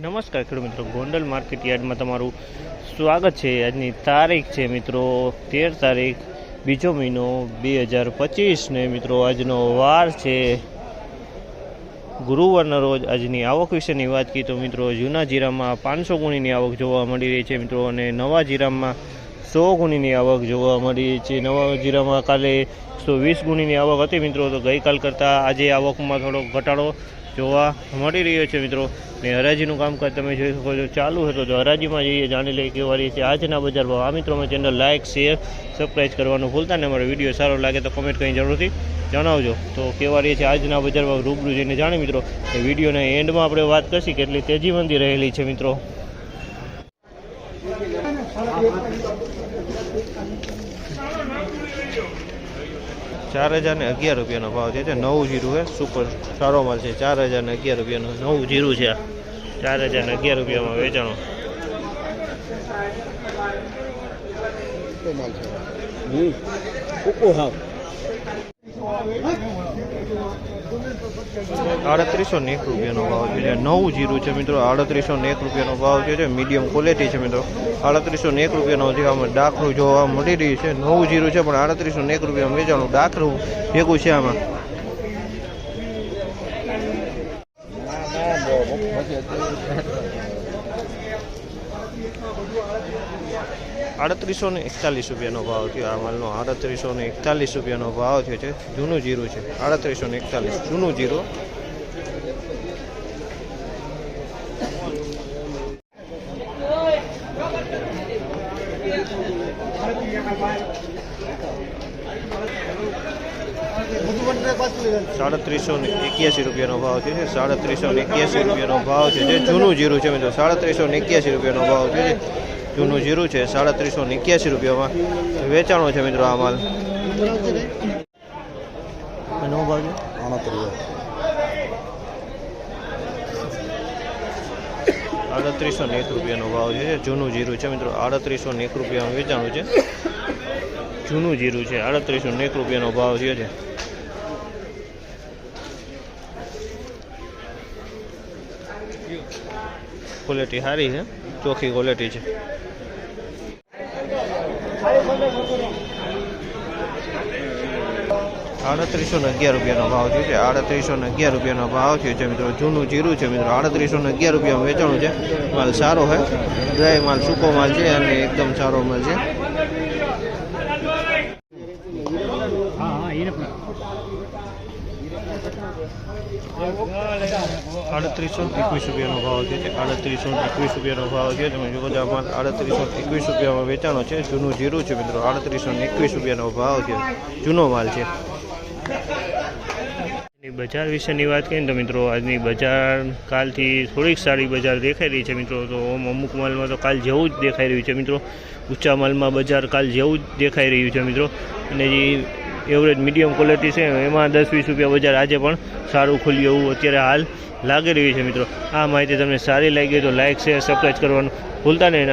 નમસ્કાર ખેડૂત મિત્રો, ગોંડલ માર્કેટ યાર્ડમાં તમારું સ્વાગત છે। આજની તારીખ છે મિત્રો 13 તારીખ બીજો મહિનો 2025 ને મિત્રો આજનો વાર છે ગુરુવારના રોજ। આજની આવક વિશેની વાત કરીએ તો મિત્રો જૂના જીરામાં 500 ગુણીની આવક જોવા મળી રહી છે મિત્રો, અને નવા જીરામાં 100 ગુણીની આવક જોવા મળી રહી છે। નવા જીરામાં કાલે 120 ગુણીની આવક હતી મિત્રો, તો ગઈકાલ કરતાં આજે આવકમાં થોડો ઘટાડો જોવા મળી રહ્યો છે મિત્રો। ને હરાજીનું કામકાજ તમે જોઈ શકો છો ચાલુ હતો, તો હરાજીમાં જઈએ જાણી લઈએ કેવા રહી છે આજના બજાર ભાવ। આ મિત્રો અમે ચેનલ લાઇક શેર સબસ્ક્રાઈબ કરવાનું ભૂલતા ને, અમારો વિડીયો સારો લાગે તો કમેન્ટ કરીને જરૂરથી જણાવજો। તો કેવા રહી છે આજના બજાર ભાવ રૂબરૂ જઈને જાણી મિત્રો। એ વિડીયોના એન્ડમાં આપણે વાત કરશી કેટલી તેજી મંદી રહેલી છે મિત્રો। ₹4011 ભાવ છે। નવું જીરું છે, સુપર સારો માલ છે। ₹4011 નવું જીરું છે, ₹4011 વેચાણો। ₹3801 ભાવ છે। નવું જીરું છે મિત્રો, ₹3801 ભાવ છે। મીડિયમ ક્વોલિટી છે મિત્રો, ₹3801 આમાં ડાખરું જોવા મળી રહ્યું છે। નવું જીરું છે પણ ₹3801 વેચાણું, ડાખરું ભેગું છે આમાં। ₹3841 ભાવ થયો આ માલનો, ₹3841 ભાવ થયો છે। જૂનું જીરું છે, 3841 જૂનું જીરું। ₹3781 ભાવ છે। ₹3781 ભાવ છે। જૂનું જીરું છે મિત્રો, ₹3781 ભાવ છે। જૂનું જીરું છે, ₹3781 વેચાણો છે મિત્રો આ માલ। નવો ભાવ છે ₹3801 ભાવ છે। જૂનું જીરું છે મિત્રો, ₹3801 વેચાણું છે। જૂનું જીરું છે, ₹3801 ભાવ છે। ક્વોલિટી સારી છે, ચોખ્ખી ક્વોલિટી છે। ₹3811 ભાવ છે। ₹3811 ભાવ છે મિત્રો। જૂનું જીરું છે મિત્રો, ₹3811 વેચાણું છે। માલ સારો છે, ડ્રાય માલ સૂકો માલ છે અને એકદમ સારો માલ છે। ₹3821 ભાવ છે। ₹3821 ભાવ છે। તમે જોવો છો માલ ₹3821 વેચાણો છે। જૂનું જીરું છે મિત્રો, ₹3821 ભાવ છે। જૂનો માલ છે। બજાર વિશેની વાત કરીએ તો મિત્રો આજની બજાર કાલથી થોડીક સારી બજાર દેખાઈ રહી છે મિત્રો। તો અમુક માલમાં તો કાલ જેવું જ દેખાઈ રહ્યું છે મિત્રો। ઊંચા માલમાં બજાર કાલ જેવું જ દેખાઈ રહ્યું છે મિત્રો, અને જે એવરેજ મીડિયમ ક્વોલિટી છે એમાં 10-20 બજાર આજે પણ સારું ખુલ્યું એવું અત્યારે હાલ લાગી રહ્યું છે મિત્રો। આ માહિતી તમને સારી લાગી તો લાઇક શેર સબસ્ક્રાઈબ કરવાનું ભૂલતા નહીં।